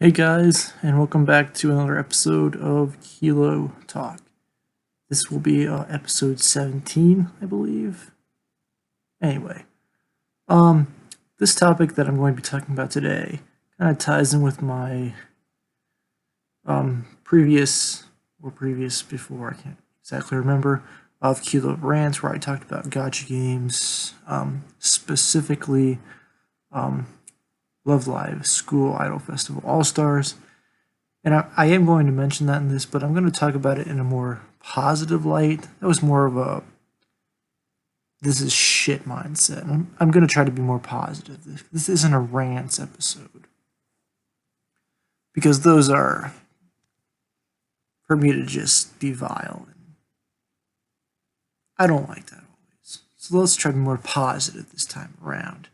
Hey guys, and welcome back to another episode of Keelloo Talk. This will be episode 17, I believe. Anyway, this topic that I'm going to be talking about today kind of ties in with my previous before, I can't exactly remember, of Keelloo rants where I talked about gacha games, specifically Love Live School Idol Festival All Stars. And I am going to mention that in this, but I'm going to talk about it in a more positive light. That was more of a this is shit mindset. I'm going to try to be more positive. This isn't a rants episode. Because those are for me to just be vile. And I don't like that always. So let's try to be more positive this time around.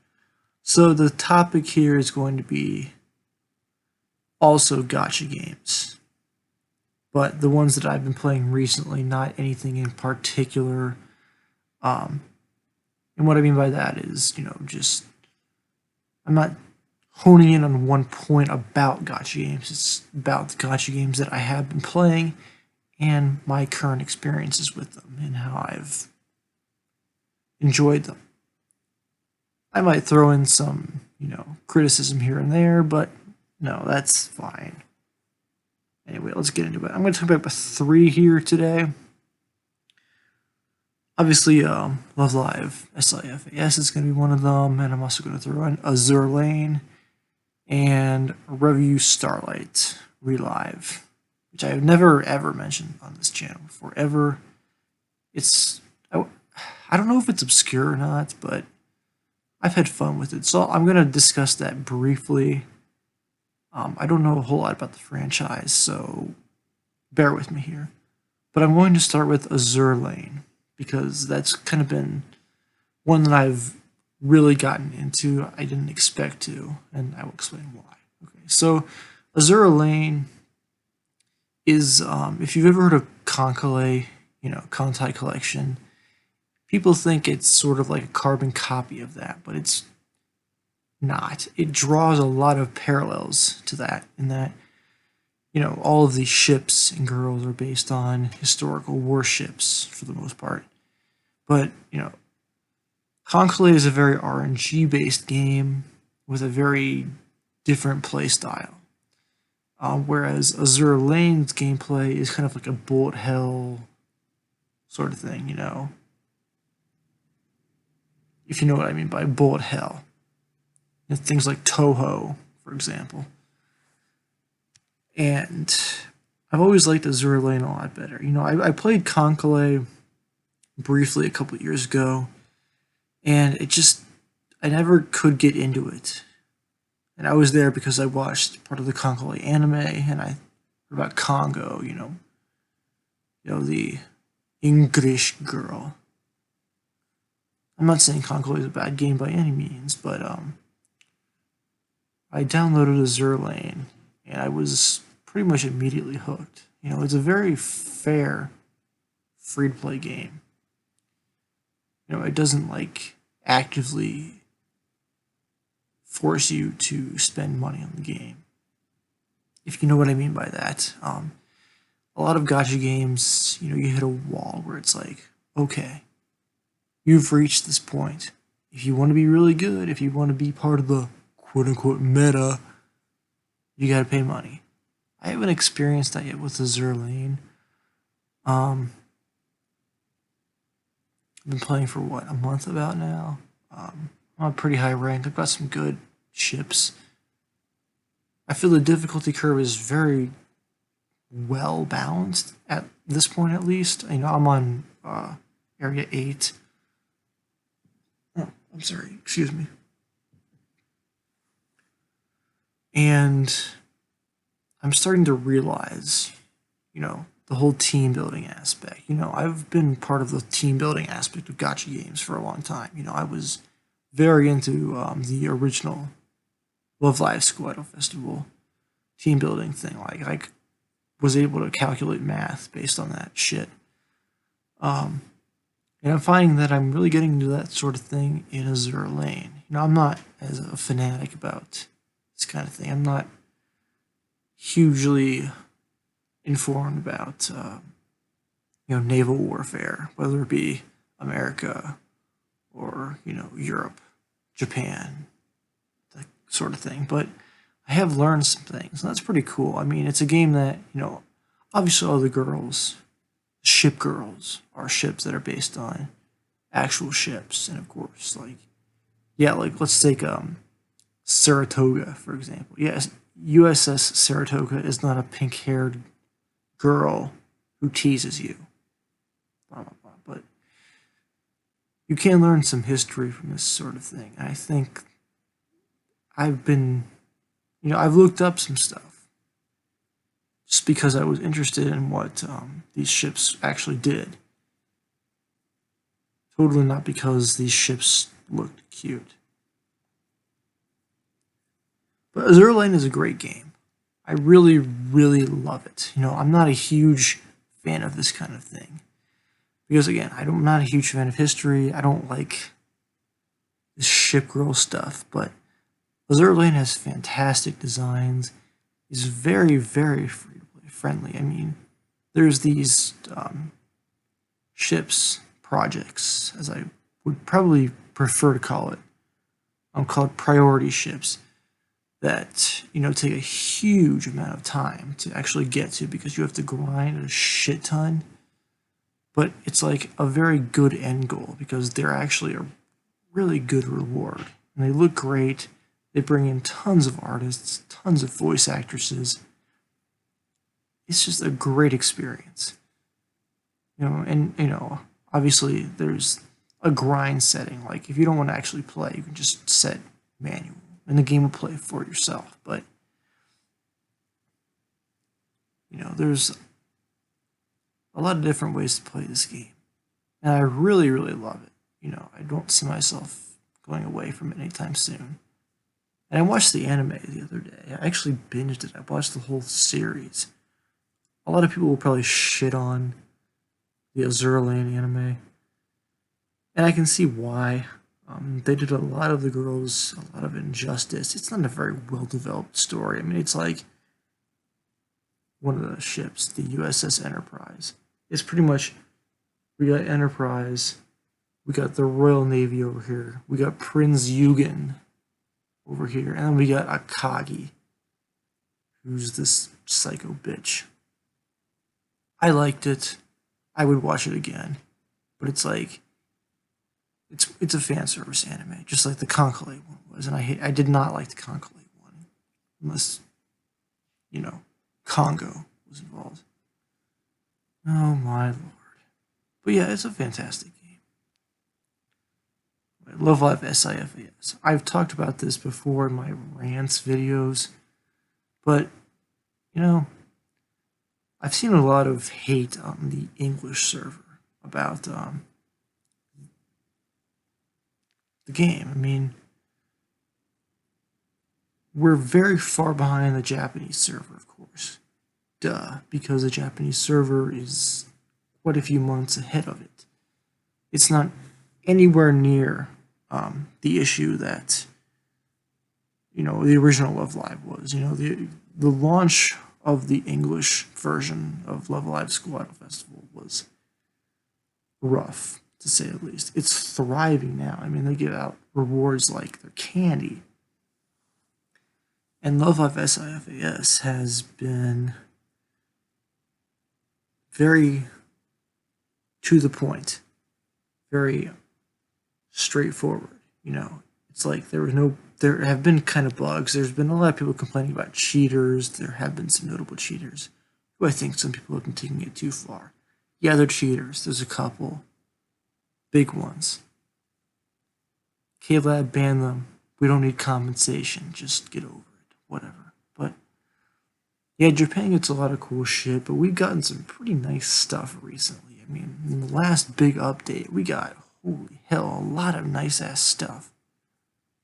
So the topic here is going to be also gacha games, but the ones that I've been playing recently, not anything in particular. And what I mean by that is, just I'm not honing in on one point about gacha games. It's about the gacha games that I have been playing and my current experiences with them and how I've enjoyed them. I might throw in some, criticism here and there, but no, that's fine. Anyway, let's get into it. I'm going to talk about 3 here today. Obviously, Love Live SIFAS is going to be one of them, and I'm also going to throw in Azur Lane and Revue Starlight Relive, which I have never ever mentioned on this channel before, ever. I don't know if it's obscure or not, but I've had fun with it, so I'm going to discuss that briefly. I don't know a whole lot about the franchise, so bear with me here. But I'm going to start with Azur Lane, because that's kind of been one that I've really gotten into. I didn't expect to, and I will explain why. Okay, so Azur Lane is, if you've ever heard of Konkai, Kontai Collection, people think it's sort of like a carbon copy of that, but it's not. It draws a lot of parallels to that, in that, all of these ships and girls are based on historical warships for the most part. But, Konkai is a very RNG-based game with a very different play style. Whereas Azur Lane's gameplay is kind of like a bullet hell sort of thing, if you know what I mean by bullet hell. Things like Toho, for example. And I've always liked Azur Lane a lot better. I played Konkai briefly a couple years ago, and I never could get into it. And I was there because I watched part of the Konkai anime, and I heard about Congo, the English girl. I'm not saying Konkai is a bad game by any means, but I downloaded Azur Lane, and I was pretty much immediately hooked. It's a very fair, free-to-play game. It doesn't, actively force you to spend money on the game, if you know what I mean by that. A lot of gacha games, you hit a wall where it's like, okay, you've reached this point. If you want to be really good, if you want to be part of the quote-unquote meta, you gotta pay money. I haven't experienced that yet with Azur Lane. I've been playing for, a month about now? I'm a pretty high rank. I've got some good ships. I feel the difficulty curve is very well balanced, at this point at least. I'm on Area 8. Oh, I'm sorry, excuse me. And I'm starting to realize, the whole team building aspect. I've been part of the team building aspect of gacha games for a long time. I was very into the original Love Live School Idol Festival team building thing. I was able to calculate math based on that shit. And I'm finding that I'm really getting into that sort of thing in Azur Lane. I'm not as a fanatic about this kind of thing. I'm not hugely informed about naval warfare, whether it be America or Europe, Japan, that sort of thing. But I have learned some things, and that's pretty cool. I mean, it's a game that obviously all the girls, ship girls, are ships that are based on actual ships, and of course, like let's take Saratoga for example. Yes, USS Saratoga is not a pink-haired girl who teases you, blah blah blah. But you can learn some history from this sort of thing. I think I've been, I've looked up some stuff just because I was interested in what these ships actually did. Totally not because these ships looked cute. But Azur Lane is a great game. I really, really love it. I'm not a huge fan of this kind of thing. Because again, I'm not a huge fan of history. I don't like this ship girl stuff. But Azur Lane has fantastic designs. It's very, very friendly. I mean, there's these ships projects, as I would probably prefer to call it, called priority ships, that take a huge amount of time to actually get to because you have to grind a shit ton. But it's like a very good end goal because they're actually a really good reward, and they look great. They bring in tons of artists, tons of voice actresses. It's just a great experience. And obviously there's a grind setting. Like if you don't want to actually play, you can just set manual and the game will play for yourself. But there's a lot of different ways to play this game, and I really, really love it. I don't see myself going away from it anytime soon. And I watched the anime the other day. I actually binged it. I watched the whole series. A lot of people will probably shit on the Azur Lane anime, and I can see why. They did a lot of the girls a lot of injustice. It's not a very well developed story. I mean, it's like one of the ships, the USS Enterprise. It's pretty much, we got Enterprise, we got the Royal Navy over here, we got Prince Eugen over here, and then we got Akagi, who's this psycho bitch. I liked it. I would watch it again, but it's like, it's a fan service anime, just like the Conclave one was, and I did not like the Conclave one, unless Congo was involved. Oh my lord! But yeah, it's a fantastic game. Love Live SIFAS. I've talked about this before in my rants videos, but I've seen a lot of hate on the English server about the game. I mean, we're very far behind the Japanese server, of course. Duh, because the Japanese server is quite a few months ahead of it. It's not anywhere near the issue that the original Love Live was. The launch of the English version of Love Live School Idol Festival was rough, to say the least. It's thriving now. I mean, they give out rewards like they're candy. And Love Live SIFAS has been very to the point, very straightforward. It's like there have been kind of bugs. There's been a lot of people complaining about cheaters. There have been some notable cheaters who I think some people have been taking it too far. Yeah, they're cheaters. There's a couple big ones. K-Lab banned them. We don't need compensation. Just get over it. Whatever. But yeah, Japan gets a lot of cool shit, but we've gotten some pretty nice stuff recently. I mean, in the last big update, we got, holy hell, a lot of nice ass stuff.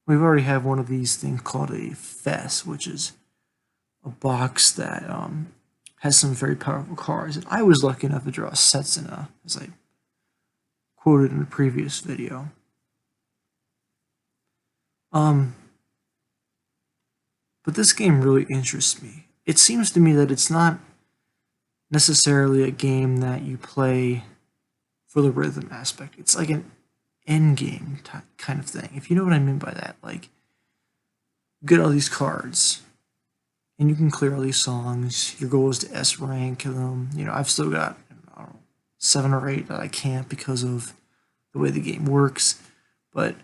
We've already have one of these things called a FES, which is a box that has some very powerful cards. And I was lucky enough to draw a Setsuna, as I quoted in the previous video. But this game really interests me. it seems to me that it's not necessarily a game that you play for the rhythm aspect. It's like an end game kind of thing, if you know what I mean by that. Like, you get all these cards, and you can clear all these songs. Your goal is to S rank them. I've still got, I don't know, 7 or 8 that I can't because of the way the game works. But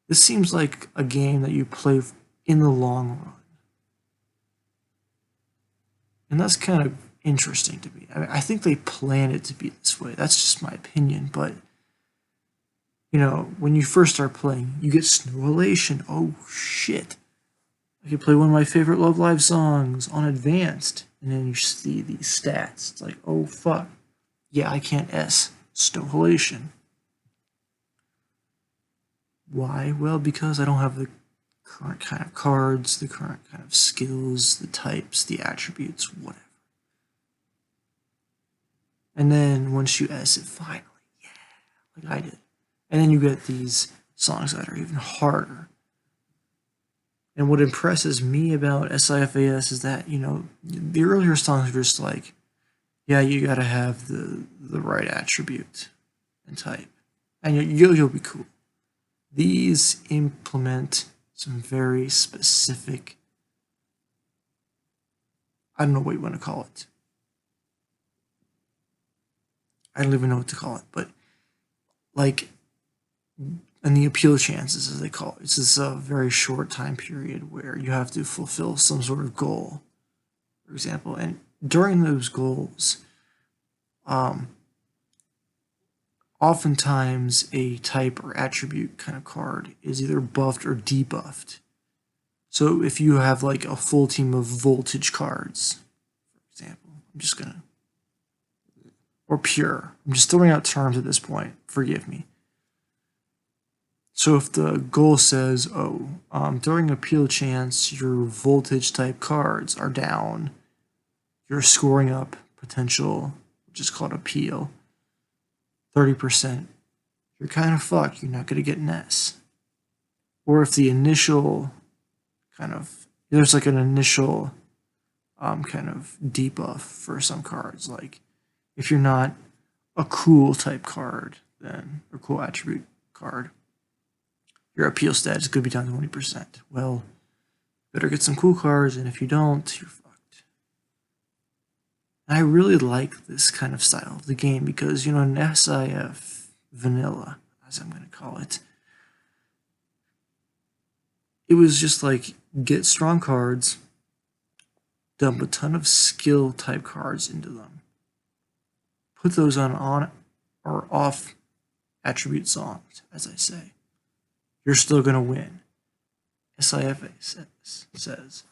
this seems like a game that you play in the long run. And that's kind of interesting to me. I think they plan it to be this way. That's just my opinion. But, when you first start playing, you get Snow Elation. Oh, shit. I could play one of my favorite Love Live songs on Advanced. And then you see these stats. It's like, oh, fuck. Yeah, I can't S Snow Elation. Why? Well, because I don't have the current kind of cards, the current kind of skills, the types, the attributes, whatever. And then once you S it, finally, yeah, like I did. And then you get these songs that are even harder. And what impresses me about SIFAS is that, the earlier songs are just like, yeah, you gotta have the right attribute and type. And you'll be cool. These implement some very specific, I don't know what you want to call it. I don't even know what to call it, but like, and the appeal chances, as they call it. It's just a very short time period where you have to fulfill some sort of goal, for example. And during those goals, oftentimes a type or attribute kind of card is either buffed or debuffed. So if you have like a full team of voltage cards, for example, I'm just gonna, or pure. I'm just throwing out terms at this point. Forgive me. So if the goal says, during appeal chance, your voltage type cards are down, you're scoring up potential, which is called appeal, 30%, you're kind of fucked. You're not going to get an S. Or if the initial there's like an initial kind of debuff for some cards. Like if you're not a cool type card, then, or cool attribute card, your appeal stat is going to be down to 20%. Well, better get some cool cards, and if you don't, you're fucked. And I really like this kind of style of the game because, in SIF vanilla, as I'm going to call it, it was just like, get strong cards, dump a ton of skill type cards into them, put those on or off attribute songs, as I say. You're still going to win. SIFA says,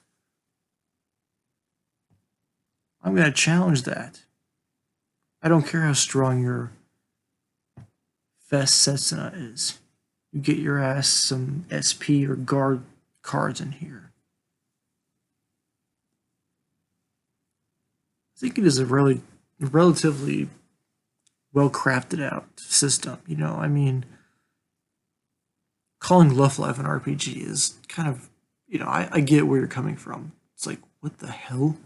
I'm going to challenge that. I don't care how strong your Fest Setsuna is. You get your ass some SP or guard cards in here. I think it is a really relatively well-crafted out system. Calling Love Live an RPG is kind of, I get where you're coming from. It's like, what the hell?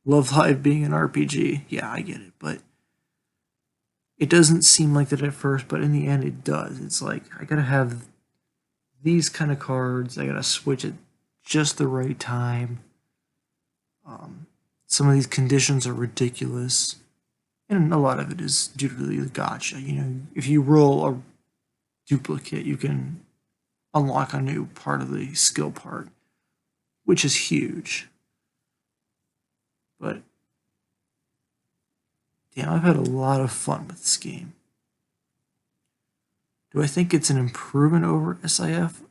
Love Live being an RPG? Yeah, I get it, but it doesn't seem like that at first, but in the end it does. It's like, I gotta have these kind of cards, I gotta switch at just the right time. Some of these conditions are ridiculous, and a lot of it is due to the gacha. If you roll a duplicate, you can unlock a new part of the skill part, which is huge. But damn, I've had a lot of fun with this game. Do I think it's an improvement over SIF?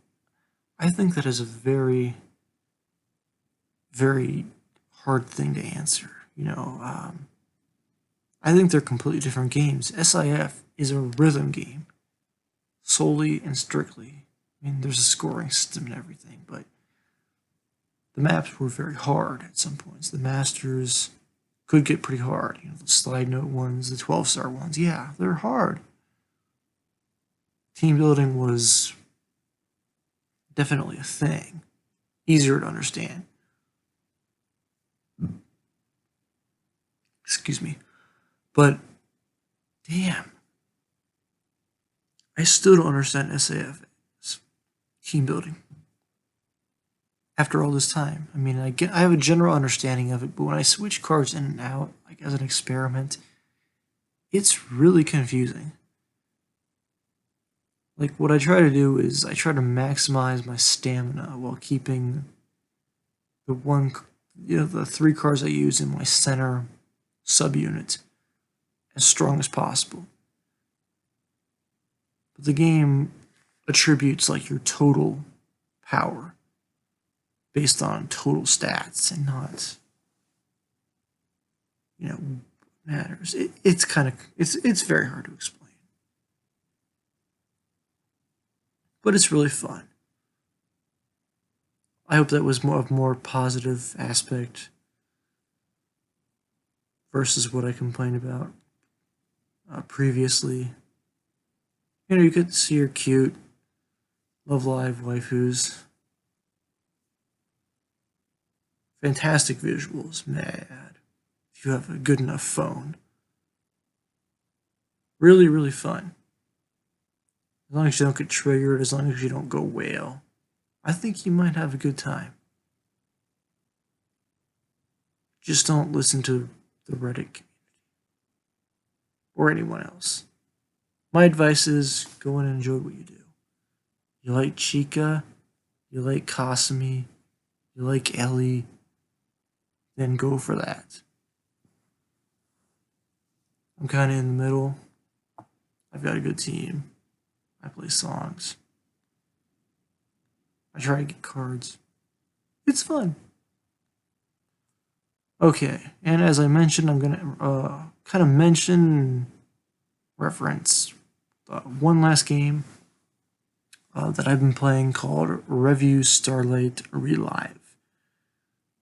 I think that is a very, very hard thing to answer. I think they're completely different games. SIF is a rhythm game, solely and strictly. There's a scoring system and everything, but the maps were very hard at some points. The masters could get pretty hard. The slide note ones, the 12-star ones, yeah, they're hard. Team building was definitely a thing, easier to understand. Excuse me. But damn, I still don't understand SIFAS team building after all this time. I mean, I have a general understanding of it, but when I switch cards in and out, like as an experiment, it's really confusing. Like what I try to do is I try to maximize my stamina while keeping the 3 cards I use in my center subunit as strong as possible. But the game attributes like your total power based on total stats and not, matters. It's very hard to explain, but it's really fun. I hope that was more positive aspect versus what I complained about previously. You get to see your cute Love Live waifus. Fantastic visuals, mad. If you have a good enough phone. Really, really fun. As long as you don't get triggered, as long as you don't go whale, I think you might have a good time. Just don't listen to the Reddit community or anyone else. My advice is go in and enjoy what you do. You like Chica, you like Kasumi, you like Ellie, then go for that. I'm kind of in the middle. I've got a good team. I play songs. I try to get cards. It's fun. Okay, and as I mentioned, I'm gonna kind of reference one last game that I've been playing called Revue Starlight Relive.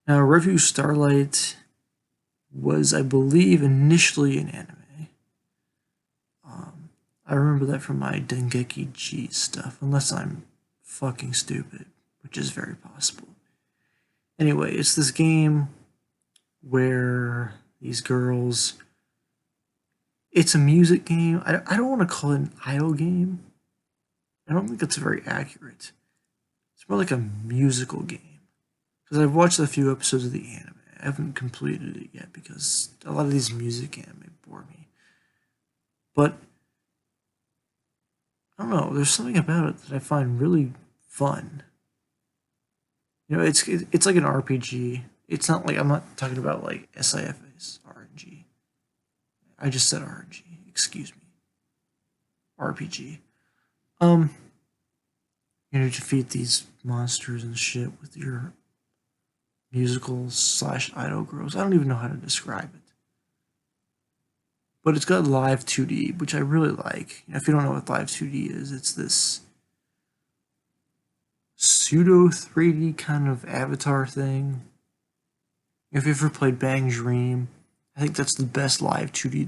Now, Revue Starlight was, I believe, initially an anime. I remember that from my Dengeki G stuff, unless I'm fucking stupid, which is very possible. Anyway, it's this game where these girls. It's a music game. I don't want to call it an idol game. I don't think that's very accurate. It's more like a musical game. Because I've watched a few episodes of the anime. I haven't completed it yet because a lot of these music anime bore me. But I don't know. There's something about it that I find really fun. It's like an RPG. It's not like I'm not talking about like SIFA's RNG. I just said RNG. Excuse me. RPG. Defeat these monsters and shit with your musical/idol girls. I don't even know how to describe it. But it's got live 2D, which I really like. If you don't know what live 2D is, it's this pseudo 3D kind of avatar thing. If you ever played Bang Dream, I think that's the best live 2D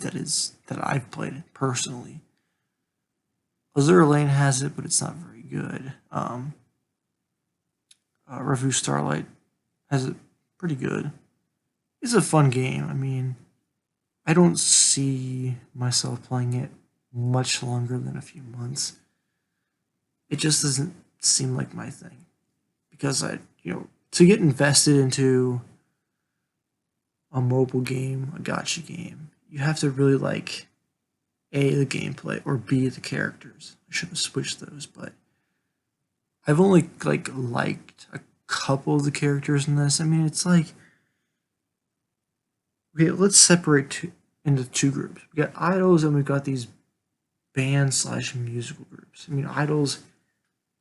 that I've played personally. Azur Lane has it, but it's not very good. Revue Starlight has it pretty good. It's a fun game. I mean, I don't see myself playing it much longer than a few months. It just doesn't seem like my thing. Because to get invested into a mobile game, a gacha game, you have to really like A, the gameplay, or B, the characters. I should have switched those, but I've only liked a couple of the characters in this. I mean, it's like, okay, let's separate into 2 groups. We got idols and we've got these band/musical groups. I mean, idols,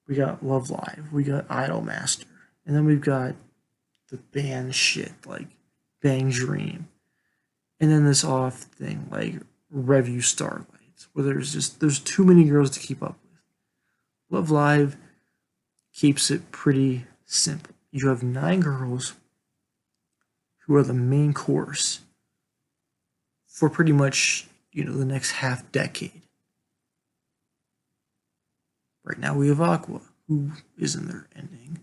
we got Love Live, we got Idol Master, and then we've got the band shit like Bang Dream, and then this off thing like Revue Starlight, where there's too many girls to keep up with. Love Live keeps it pretty simple. You have 9 girls who are the main course for pretty much the next half decade. Right now we have Aqua, who is in their ending,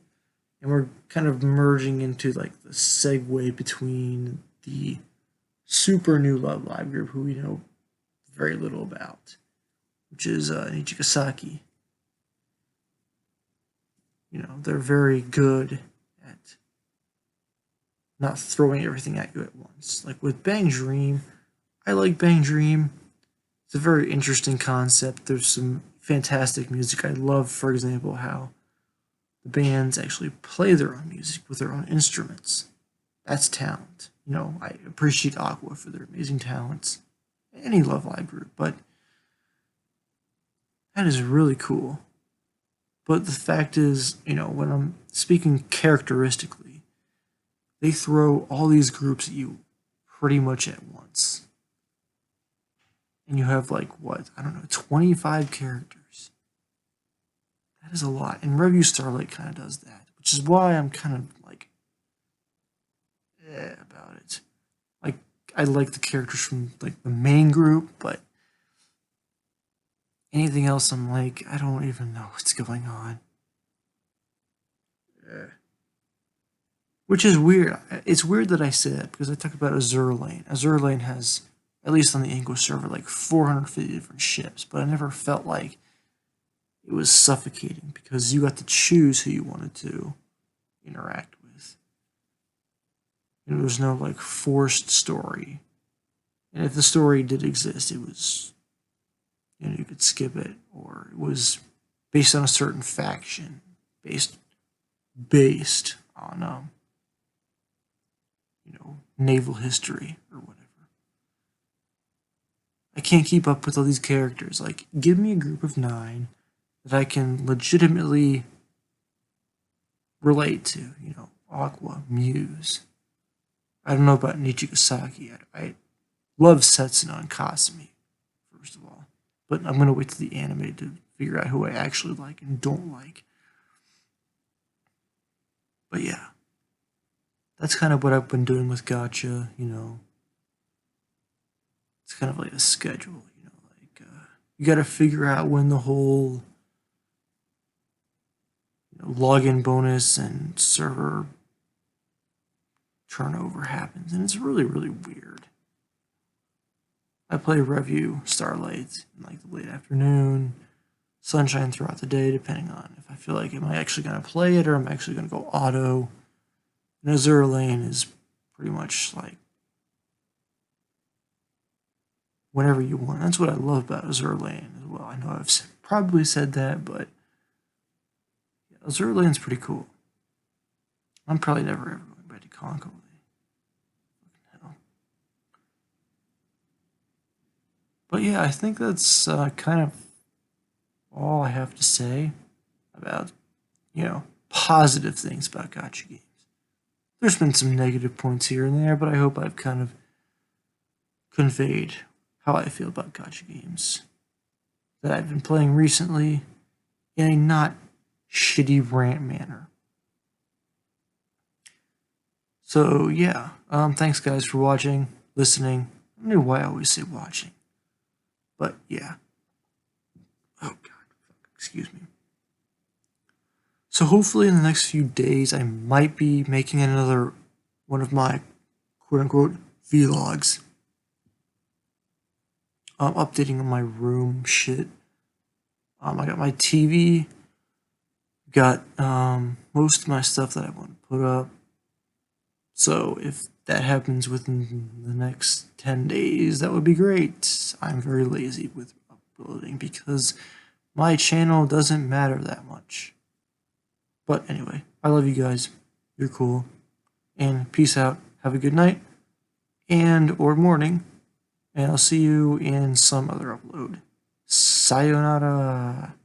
and we're kind of merging into like the segue between the super new Love Live group who we know very little about, which is Nichigasaki. You know, they're very good at not throwing everything at you at once. Like with Bang Dream, I like Bang Dream. It's a very interesting concept. There's some fantastic music. I love, for example, how the bands actually play their own music with their own instruments. That's talent. You know, I appreciate Aqua for their amazing talents. Any Love Live group, but that is really cool. But the fact is, you know, when I'm speaking characteristically, they throw all these groups at you pretty much at once. And you have like, what, I don't know, 25 characters. That is a lot. And Revue Starlight kind of does that, which is why I'm kind of like, about it. Like, I like the characters from like the main group, but anything else, I'm like, I don't even know what's going on. Which is weird. It's weird that I say that because I talk about Azur Lane. Azur Lane has, at least on the English server, like 450 different ships, but I never felt like it was suffocating because you got to choose who you wanted to interact with. And there was no like forced story. And if the story did exist, it was, you know, you could skip it, or it was based on a certain faction, based on you know, naval history or whatever. I can't keep up with all these characters. Like, give me a group of 9 that I can legitimately relate to. You know, Aqua, Muse. I don't know about Nichigasaki. I love Setsuna and Kasumi, first of all. But I'm going to wait till the anime to figure out who I actually like and don't like. But yeah, that's kind of what I've been doing with gacha, you know. It's kind of like a schedule, you know, like you got to figure out when the whole, you know, login bonus and server turnover happens, and it's really, really weird. I play Revue Starlight in like the late afternoon, sunshine throughout the day, depending on if I feel like am I actually going to play it or am I actually going to go auto. And Azur Lane is pretty much like whenever you want. That's what I love about Azur Lane as well. I know I've probably said that, but yeah, Azur Lane's pretty cool. I'm probably never ever going back to Conco. But yeah, I think that's kind of all I have to say about, you know, positive things about gacha games. There's been some negative points here and there, but I hope I've kind of conveyed how I feel about gacha games that I've been playing recently in a not shitty rant manner. So yeah, thanks guys for watching, listening. I don't know why I always say watching, but yeah. Oh god, excuse me. So hopefully in the next few days I might be making another one of my quote-unquote vlogs. Updating on my room shit. I got my TV, got most of my stuff that I want to put up. So if that happens within the next 10 days, that would be great. I'm very lazy with uploading because my channel doesn't matter that much. But anyway, I love you guys. You're cool. And peace out. Have a good night and or morning. And I'll see you in some other upload. Sayonara.